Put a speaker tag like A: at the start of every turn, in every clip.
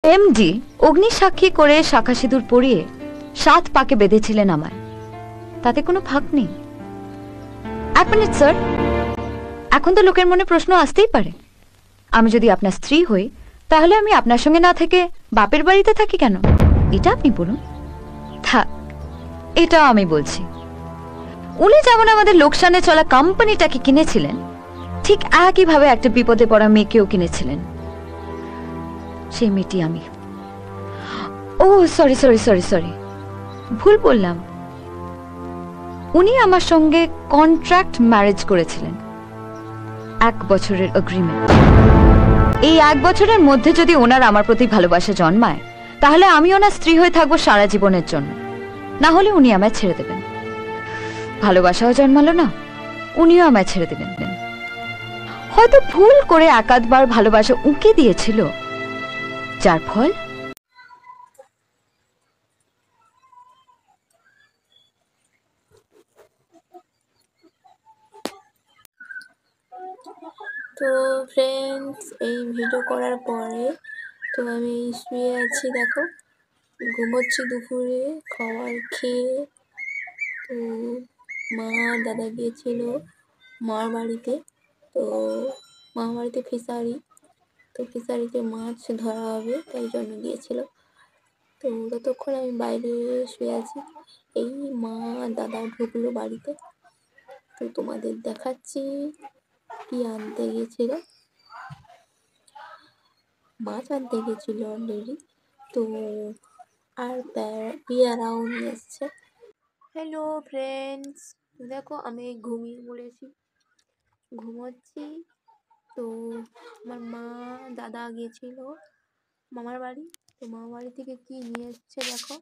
A: MD অগ্নিসাক্ষী করে শাখা সিঁদুর পরিয়ে 7 পাকে বেঁধেছিলেন আমায়। তাতে কোনো ফাঁক নেই। এক মিনিট স্যার, এখন তো লোকের মনে প্রশ্ন আসতেই পারে, আমি যদি আপনার স্ত্রী হই তাহলে আমি আপনার সঙ্গে না থেকে বাপের বাড়িতে থাকি কেন? এটা আপনি বলুন। থাক, এটাও আমি বলছি। উনি যেমন আমাদের লোকসানে চলা কোম্পানিটাকে কিনেছিলেন, ঠিক একইভাবে একটা বিপদে পড়া মেয়েকেও কিনেছিলেন। সেই মেয়েটি আমি। ও সরি সরি সরি সরি, ভুল বললাম। উনি আমার সঙ্গে কন্ট্রাক্ট ম্যারেজ করেছিলেন, 1 বছরের এগ্রিমেন্ট। এই 1 বছরের মধ্যে যদি ওনার আমার প্রতি ভালোবাসা জন্মায়, তাহলে আমি ওনার স্ত্রী হয়ে থাকবো সারা জীবনের জন্য। না হলে উনি আমায় ছেড়ে দেবেন। ভালোবাসাও জন্মালো না, উনিও আমায় ছেড়ে দেবেন। হয়তো ভুল করে 1-2বার ভালোবাসা উঁকে দিয়েছিল, যার ফল
B: তো ফ্রেন্ডস, এই ভিডিও করার পরে তো আমি শুয়ে আছি, দেখো ঘুমোচ্ছি দুপুরে খাবার খেয়ে। তো মা দাদা গিয়েছিল মার বাড়িতে। তো মার বাড়িতে ফিশারি, তো ফিশারিতে মাছ ধরা হবে তাই জন্য গিয়েছিল। তো ততক্ষণ আমি বাইরে শুয়ে আছি। এই মা দাদা ঢুকলো বাড়িতে, তো তোমাদের দেখাচ্ছি কি আনতে গেছিল। মাছ আনতে গেছিল অলরেডি, তো আর পেয়ারাও নিয়ে এসছে। হ্যালো ফ্রেন্ডস, দেখো আমি ঘুমিয়ে পড়েছি, ঘুমোচ্ছি। তো আমার মা দাদা গিয়েছিল মামার বাড়ি, তো মামার বাড়ি থেকে কি নিয়ে এসছে দেখো।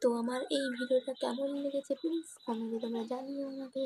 B: তো আমার এই ভিডিওটা কেমন লেগেছে প্লিজ কমেন্টে তোমরা জানিও আমাকে।